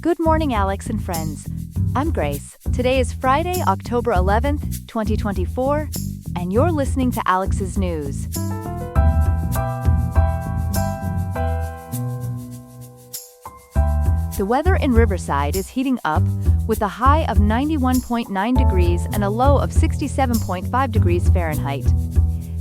Good morning, Alex and friends. I'm Grace. Today is Friday, October 11th, 2024, and you're listening to Alex's News. The weather in Riverside is heating up, with a high of 91.9 degrees and a low of 67.5 degrees Fahrenheit.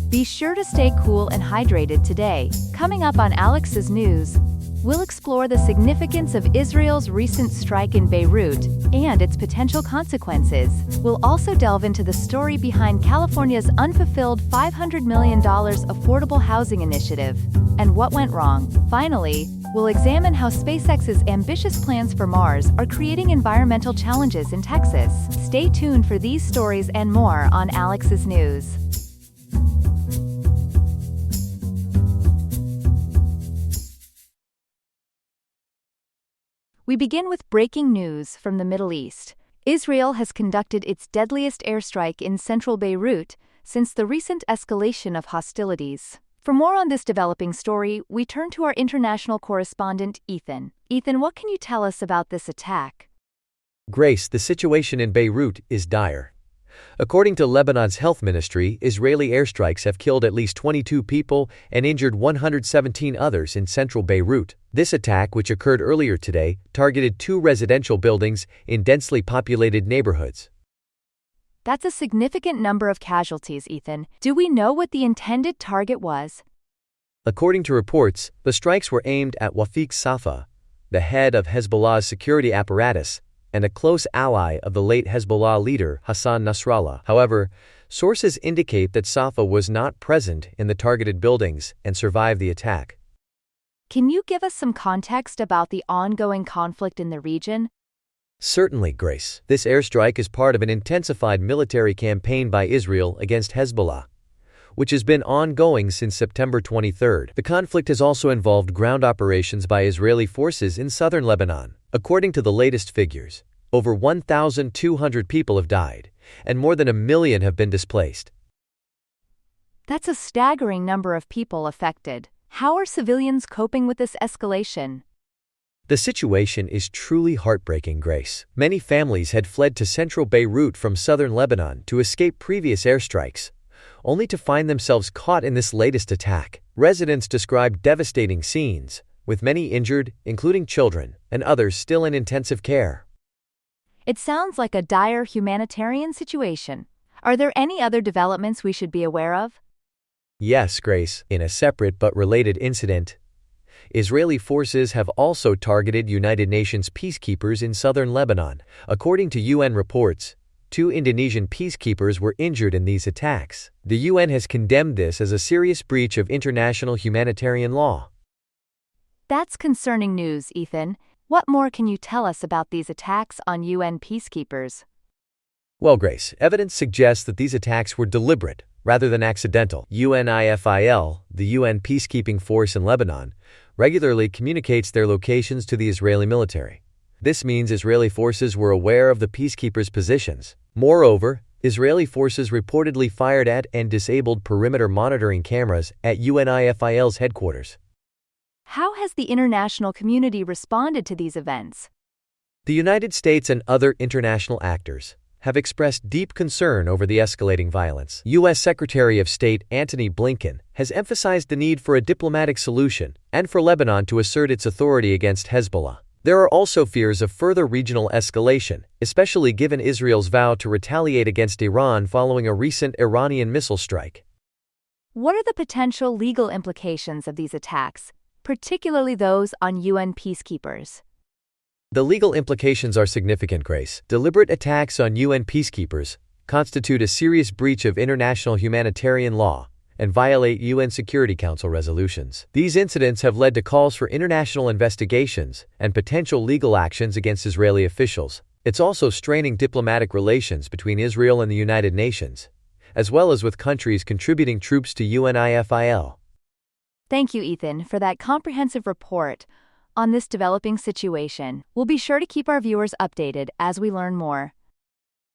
Be sure to stay cool and hydrated today. Coming up on Alex's News, we'll explore the significance of Israel's recent strike in Beirut and its potential consequences. We'll also delve into the story behind California's unfulfilled $500 million affordable housing initiative and what went wrong. Finally, we'll examine how SpaceX's ambitious plans for Mars are creating environmental challenges in Texas. Stay tuned for these stories and more on Alex's News. We begin with breaking news from the Middle East. Israel has conducted its deadliest airstrike in central Beirut since the recent escalation of hostilities. For more on this developing story, we turn to our international correspondent, Ethan. Ethan, what can you tell us about this attack? Grace, the situation in Beirut is dire. According to Lebanon's health ministry, Israeli airstrikes have killed at least 22 people and injured 117 others in central Beirut. This attack, which occurred earlier today, targeted 2 residential buildings in densely populated neighborhoods. That's a significant number of casualties, Ethan. Do we know what the intended target was? According to reports, the strikes were aimed at Wafiq Safa, the head of Hezbollah's security apparatus, and a close ally of the late Hezbollah leader Hassan Nasrallah. However, sources indicate that Safa was not present in the targeted buildings and survived the attack. Can you give us some context about the ongoing conflict in the region? Certainly, Grace. This airstrike is part of an intensified military campaign by Israel against Hezbollah, which has been ongoing since September 23rd. The conflict has also involved ground operations by Israeli forces in southern Lebanon. According to the latest figures, over 1,200 people have died, and more than 1 million have been displaced. That's a staggering number of people affected. How are civilians coping with this escalation? The situation is truly heartbreaking, Grace. Many families had fled to central Beirut from southern Lebanon to escape previous airstrikes, only to find themselves caught in this latest attack. Residents described devastating scenes, with many injured, including children, and others still in intensive care. It sounds like a dire humanitarian situation. Are there any other developments we should be aware of? Yes, Grace. In a separate but related incident, Israeli forces have also targeted United Nations peacekeepers in southern Lebanon. According to UN reports, 2 Indonesian peacekeepers were injured in these attacks. The UN has condemned this as a serious breach of international humanitarian law. That's concerning news, Ethan. What more can you tell us about these attacks on UN peacekeepers? Well, Grace, evidence suggests that these attacks were deliberate rather than accidental. UNIFIL, the UN peacekeeping force in Lebanon, regularly communicates their locations to the Israeli military. This means Israeli forces were aware of the peacekeepers' positions. Moreover, Israeli forces reportedly fired at and disabled perimeter monitoring cameras at UNIFIL's headquarters. How has the international community responded to these events? The United States and other international actors have expressed deep concern over the escalating violence. U.S. Secretary of State Antony Blinken has emphasized the need for a diplomatic solution and for Lebanon to assert its authority against Hezbollah. There are also fears of further regional escalation, especially given Israel's vow to retaliate against Iran following a recent Iranian missile strike. What are the potential legal implications of these attacks, particularly those on UN peacekeepers? The legal implications are significant, Grace. Deliberate attacks on UN peacekeepers constitute a serious breach of international humanitarian law and violate UN Security Council resolutions. These incidents have led to calls for international investigations and potential legal actions against Israeli officials. It's also straining diplomatic relations between Israel and the United Nations, as well as with countries contributing troops to UNIFIL. Thank you, Ethan, for that comprehensive report on this developing situation. We'll be sure to keep our viewers updated as we learn more.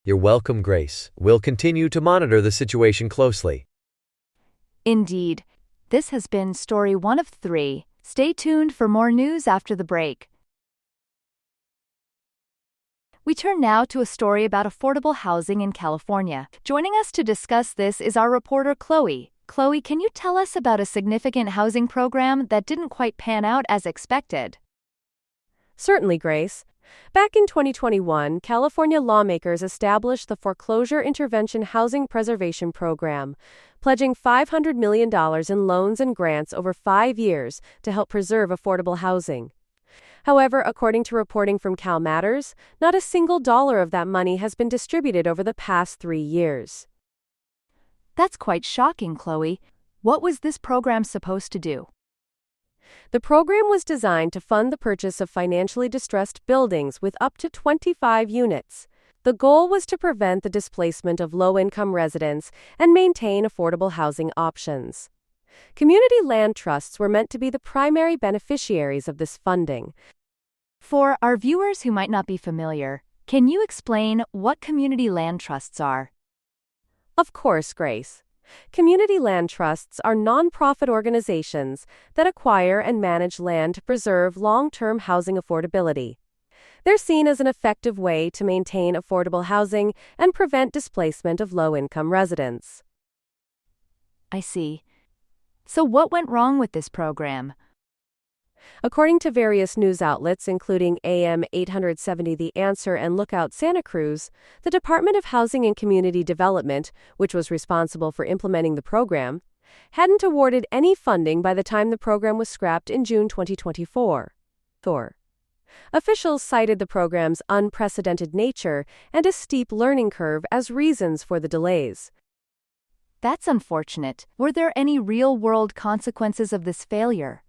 You're welcome, Grace. We'll continue to monitor the situation closely. Indeed. This has been Story 1 of 3. Stay tuned for more news after the break. We turn now to a story about affordable housing in California. Joining us to discuss this is our reporter Chloe. Chloe, can you tell us about a significant housing program that didn't quite pan out as expected? Certainly, Grace. Back in 2021, California lawmakers established the Foreclosure Intervention Housing Preservation Program, pledging $500 million in loans and grants over 5 years to help preserve affordable housing. However, according to reporting from Cal Matters, not a single dollar of that money has been distributed over the past 3 years. That's quite shocking, Chloe. What was this program supposed to do? The program was designed to fund the purchase of financially distressed buildings with up to 25 units. The goal was to prevent the displacement of low-income residents and maintain affordable housing options. Community land trusts were meant to be the primary beneficiaries of this funding. For our viewers who might not be familiar, can you explain what community land trusts are? Of course, Grace. Community land trusts are nonprofit organizations that acquire and manage land to preserve long-term housing affordability. They're seen as an effective way to maintain affordable housing and prevent displacement of low-income residents. I see. So what went wrong with this program? According to various news outlets including AM 870 The Answer and Lookout Santa Cruz, the Department of Housing and Community Development, which was responsible for implementing the program, hadn't awarded any funding by the time the program was scrapped in June 2024. Officials cited the program's unprecedented nature and a steep learning curve as reasons for the delays. That's unfortunate. Were there any real-world consequences of this failure?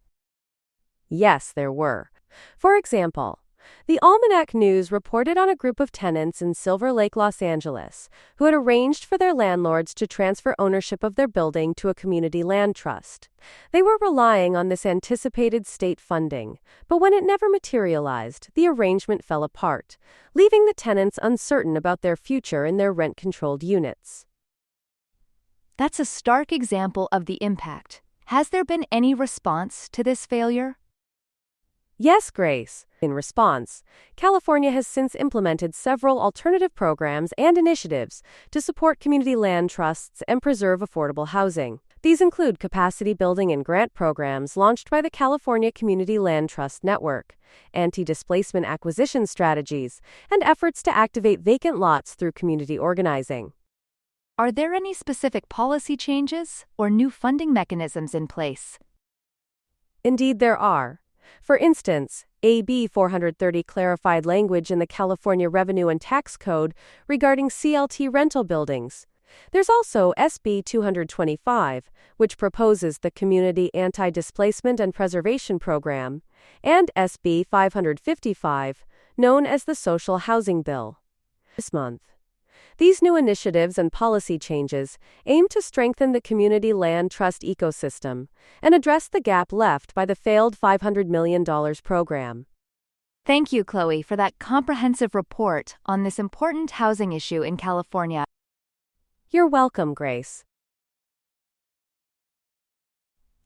Yes, there were. For example, the Almanac News reported on a group of tenants in Silver Lake, Los Angeles, who had arranged for their landlords to transfer ownership of their building to a community land trust. They were relying on this anticipated state funding, but when it never materialized, the arrangement fell apart, leaving the tenants uncertain about their future in their rent-controlled units. That's a stark example of the impact. Has there been any response to this failure? Yes, Grace. In response, California has since implemented several alternative programs and initiatives to support community land trusts and preserve affordable housing. These include capacity building and grant programs launched by the California Community Land Trust Network, anti-displacement acquisition strategies, and efforts to activate vacant lots through community organizing. Are there any specific policy changes or new funding mechanisms in place? Indeed, there are. For instance, AB 430 clarified language in the California Revenue and Tax Code regarding CLT rental buildings. There's also SB 225, which proposes the Community Anti-Displacement and Preservation Program, and SB 555, known as the Social Housing Bill. This month, these new initiatives and policy changes aim to strengthen the community land trust ecosystem and address the gap left by the failed $500 million program. Thank you, Chloe, for that comprehensive report on this important housing issue in California. You're welcome, Grace.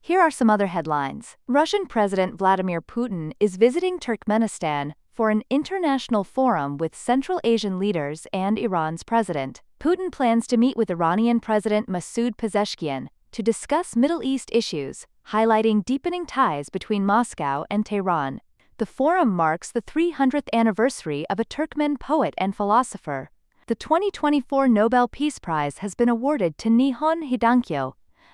Here are some other headlines. Russian President Vladimir Putin is visiting Turkmenistan for an international forum with Central Asian leaders and Iran's president. Putin plans to meet with Iranian President Masoud Pezeshkian to discuss Middle East issues, highlighting deepening ties between Moscow and Tehran. The forum marks the 300th anniversary of a Turkmen poet and philosopher. The 2024 Nobel Peace Prize has been awarded to Nihon Hidankyo,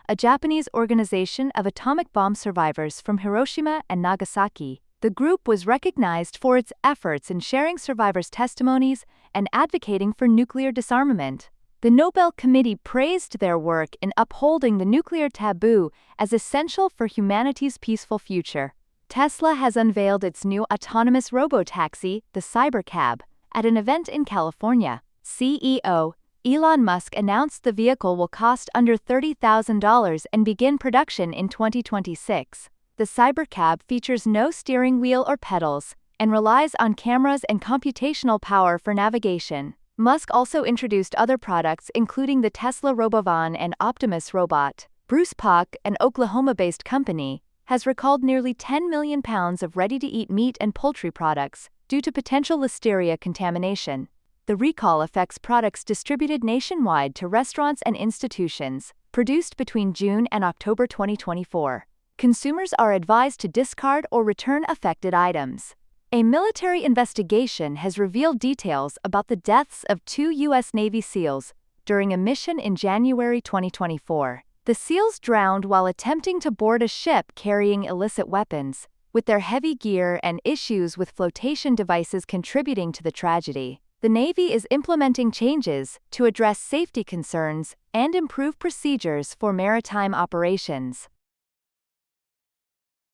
a Japanese organization of atomic bomb survivors from Hiroshima and Nagasaki. The group was recognized for its efforts in sharing survivors' testimonies and advocating for nuclear disarmament. The Nobel Committee praised their work in upholding the nuclear taboo as essential for humanity's peaceful future. Tesla has unveiled its new autonomous robotaxi, the Cybercab, at an event in California. CEO Elon Musk announced the vehicle will cost under $30,000 and begin production in 2026. The Cybercab features no steering wheel or pedals and relies on cameras and computational power for navigation. Musk also introduced other products including the Tesla Robovan and Optimus robot. Bruce Pock, an Oklahoma-based company, has recalled nearly 10 million pounds of ready-to-eat meat and poultry products due to potential listeria contamination. The recall affects products distributed nationwide to restaurants and institutions, produced between June and October 2024. Consumers are advised to discard or return affected items. A military investigation has revealed details about the deaths of 2 U.S. Navy SEALs during a mission in January 2024. The SEALs drowned while attempting to board a ship carrying illicit weapons, with their heavy gear and issues with flotation devices contributing to the tragedy. The Navy is implementing changes to address safety concerns and improve procedures for maritime operations.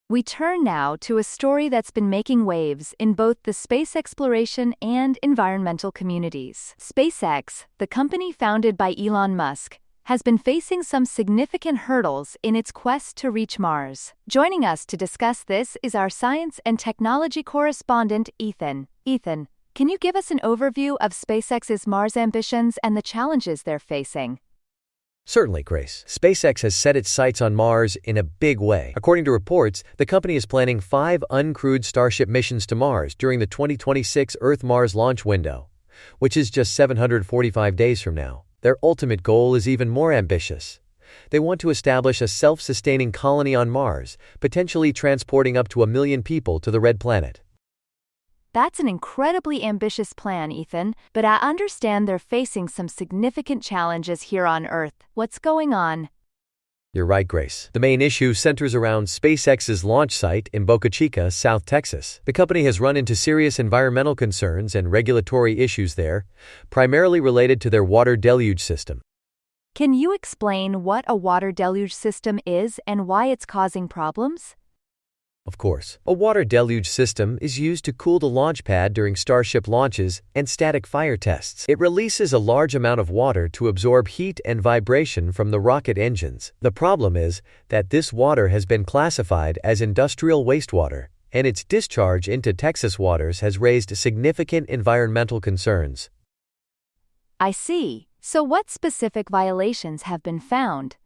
We turn now to a story that's been making waves in both the space exploration and environmental communities. SpaceX, the company founded by Elon Musk, has been facing some significant hurdles in its quest to reach Mars. Joining us to discuss this is our science and technology correspondent, Ethan. Ethan, can you give us an overview of SpaceX's Mars ambitions and the challenges they're facing? Certainly, Grace. SpaceX has set its sights on Mars in a big way. According to reports, the company is planning 5 uncrewed Starship missions to Mars during the 2026 Earth-Mars launch window, which is just 745 days from now. Their ultimate goal is even more ambitious. They want to establish a self-sustaining colony on Mars, potentially transporting up to 1 million people to the Red Planet. That's an incredibly ambitious plan, Ethan, but I understand they're facing some significant challenges here on Earth. What's going on? You're right, Grace. The main issue centers around SpaceX's launch site in Boca Chica, South Texas. The company has run into serious environmental concerns and regulatory issues there, primarily related to their water deluge system. Can you explain what a water deluge system is and why it's causing problems? Of course, a water deluge system is used to cool the launch pad during Starship launches and static fire tests. It releases a large amount of water to absorb heat and vibration from the rocket engines. The problem is that this water has been classified as industrial wastewater, and its discharge into Texas waters has raised significant environmental concerns. I see. So what specific violations have been found?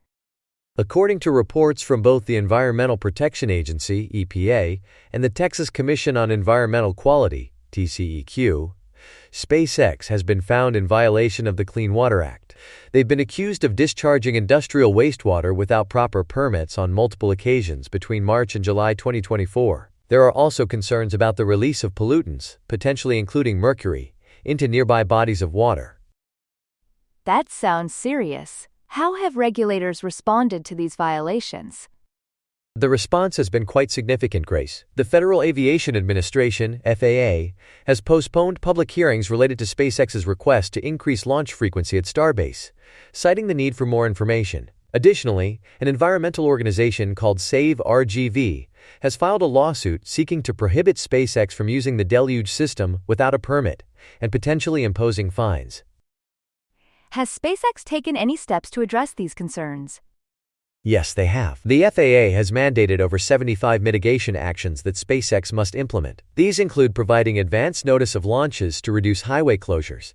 According to reports from both the Environmental Protection Agency, EPA, and the Texas Commission on Environmental Quality, TCEQ, SpaceX has been found in violation of the Clean Water Act. They've been accused of discharging industrial wastewater without proper permits on multiple occasions between March and July 2024. There are also concerns about the release of pollutants, potentially including mercury, into nearby bodies of water. That sounds serious. How have regulators responded to these violations? The response has been quite significant, Grace. The Federal Aviation Administration, FAA, has postponed public hearings related to SpaceX's request to increase launch frequency at Starbase, citing the need for more information. Additionally, an environmental organization called Save RGV has filed a lawsuit seeking to prohibit SpaceX from using the deluge system without a permit and potentially imposing fines. Has SpaceX taken any steps to address these concerns? Yes, they have. The FAA has mandated over 75 mitigation actions that SpaceX must implement. These include providing advance notice of launches to reduce highway closures,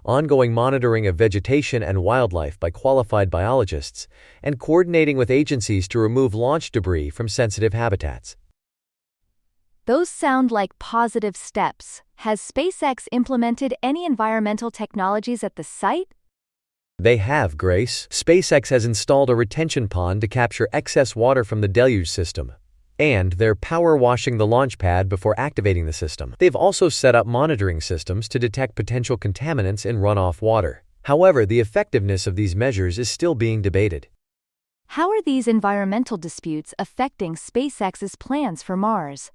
ongoing monitoring of vegetation and wildlife by qualified biologists, and coordinating with agencies to remove launch debris from sensitive habitats. Those sound like positive steps. Has SpaceX implemented any environmental technologies at the site? They have, Grace. SpaceX has installed a retention pond to capture excess water from the deluge system, and they're power washing the launch pad before activating the system. They've also set up monitoring systems to detect potential contaminants in runoff water. However, the effectiveness of these measures is still being debated. How are these environmental disputes affecting SpaceX's plans for Mars?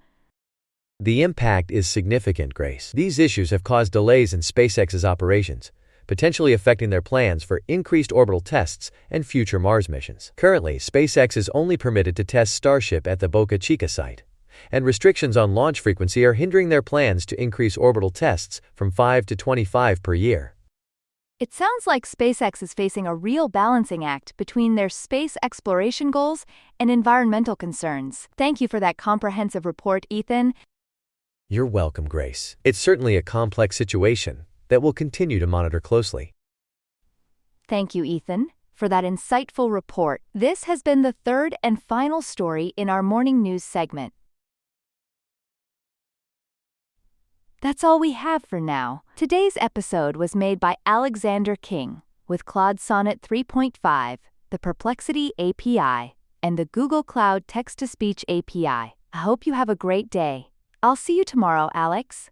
The impact is significant, Grace. These issues have caused delays in SpaceX's operations, potentially affecting their plans for increased orbital tests and future Mars missions. Currently, SpaceX is only permitted to test Starship at the Boca Chica site, and restrictions on launch frequency are hindering their plans to increase orbital tests from 5 to 25 per year. It sounds like SpaceX is facing a real balancing act between their space exploration goals and environmental concerns. Thank you for that comprehensive report, Ethan. You're welcome, Grace. It's certainly a complex situation that we'll continue to monitor closely. Thank you, Ethan, for that insightful report. This has been the third and final story in our morning news segment. That's all we have for now. Today's episode was made by Alexander King, with Claude Sonnet 3.5, the Perplexity API, and the Google Cloud Text-to-Speech API. I hope you have a great day. I'll see you tomorrow, Alex.